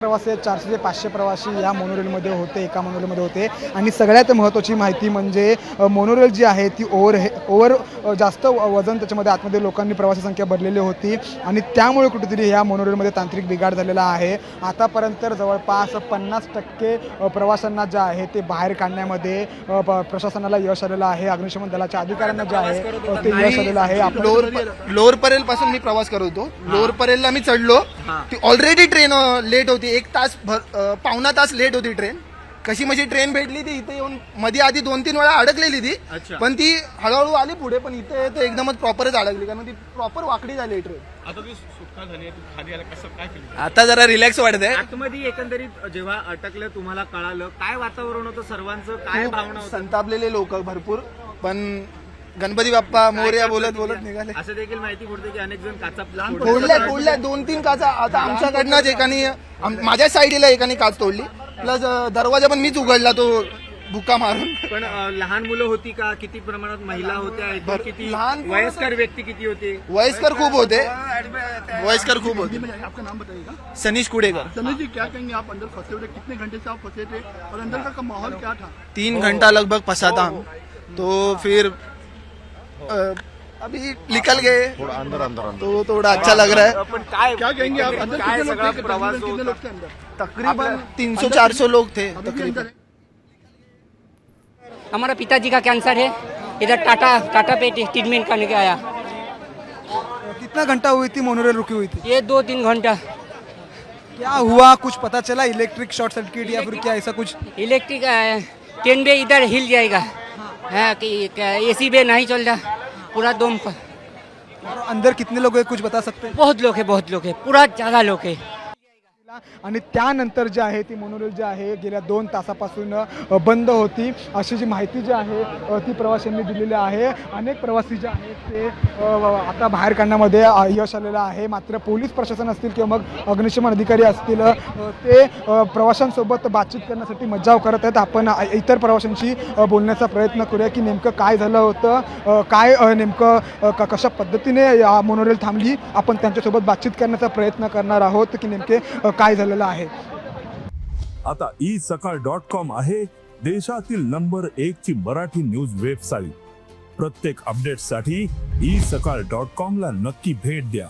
प्रवासी 400 ते 500 प्रवासी या मोनोरेलमध्ये होते, एका मोनोरेलमध्ये होते. आणि सगळ्यात महत्त्वाची माहिती म्हणजे मोनोरेल जी आहे ती ओव्हर जास्त वजन त्याच्यामध्ये आतमध्ये लोकांनी प्रवासी संख्या भरलेली होती आणि त्यामुळे कुठेतरी या मोनोरेलमध्ये तांत्रिक बिघाड झालेला आहे. आतापर्यंत जवळपास 50% प्रवाशांना जे आहे ते बाहेर काढण्यामध्ये प्रशासनाला यश आलेलं आहे. अग्निशमन दलाच्या अधिकाऱ्यांना जे आहे ते यश आलेलं आहे. लोअर परेल पासून मी प्रवास करत होतो. लोअर परेलला मी चढलो, ती ऑलरेडी ट्रेन लेट होती, 1 तास पावणा तास लेट होती ट्रेन. कशी म्हणजे ट्रेन भेटली ती इथे येऊन मध्ये आधी 2-3 वेळा अडकलेली ती, पण ती हळूहळू आली पुढे. पण इथे तर एकदमच प्रॉपरच अडकली, कारण ती प्रॉपर वाकडी झाली ट्रेन. आता ती सुटका झाली आहे, तू खाली आला, कसं काय केलं? आता जरा रिलॅक्स वाटतंय. आतमध्ये एकंदरीत जेव्हा अटकलं तुम्हाला कळालं, काय वातावरण होतं सर्वांचं, काय भावना होती? संतापलेले लोक भरपूर, पण गणपती बाप्पा मोरया बोलत बोलत निघाले. असं देखील माहिती पडते की अनेक जण काचा तोडल्या 2-3 काचा. आता आमच्याकडनंच एकाने माझ्या साईडला एकाने काच तोडली, प्लस दरवाजा पण मीच उघडला तो बुक्का मारून. पण लहान मुलं होती का? किती प्रमाणात महिला होत्या? किती लहान वयस्कर व्यक्ती किती होते? वयस्कर खूप होते. वयस्कर खूप होते. आपका नाम बताइएगा? सनीश कुडेकर. सनीश जी, क्या कहेंगे, आप अंदर फंसे हुए थे, कितने घंटे से आप फंसे थे और अंदर का माहौल क्या था? 3 घंटा लगभग फंसा था हम. तो फिर अभी निकल गए. तो थोड़ा अच्छा लग रहा है. पण काय क्या कहेंगे आप, अंदर काय कितने सगळा लोग थे? प्रवास कितने होता? लोग थे अंदर? तकरीबन 300-400 लोग थे अभी तकरीबन. अंदर है? हमारा पिताजी का कैंसर है, इधर टाटा पे ट्रीटमेंट करने के आया। कितना घंटा हुई थी मोनोरेल रुकी हुई थी? ये 2-3 घंटा। क्या हुआ, कुछ पता चला? इलेक्ट्रिक शॉर्ट सर्किट या फिर क्या ऐसा कुछ? इलेक्ट्रिक ट्रेन भी इधर हिल जाएगा, हाँ कि एसी भी नहीं चल रहा, पूरा दम पर। और अंदर कितने लोग हैं, कुछ बता सकते हैं? बहुत लोग हैं, पूरा ज़्यादा लोग है। आणि त्यानंतर जे आहे ती मोनोरेल जे आहे गेल्या 2 तासापासून बंद होती, अशी जी माहिती जी आहे ती प्रवाशांनी दिलेली आहे. अनेक प्रवासी जे आहेत ते आता बाहेर काढण्यामध्ये यश आलेलं आहे. मात्र पोलीस प्रशासन असतील किंवा मग अग्निशमन अधिकारी असतील ते प्रवाशांसोबत बातचीत करण्यासाठी मज्जाव करत आहेत. आपण इतर प्रवाशांशी बोलण्याचा प्रयत्न करूया की नेमकं काय झालं होतं, काय नेमकं कशा पद्धतीने या मोनोरेल थांबली. आपण त्यांच्यासोबत बातचीत करण्याचा प्रयत्न करणार आहोत की नेमके काय झालेलं आहे. आता isakal.com आहे देशातील नंबर 1 ची मराठी न्यूज वेबसाईट. प्रत्येक अपडेटसाठी isakal.com ला नक्की भेट द्या.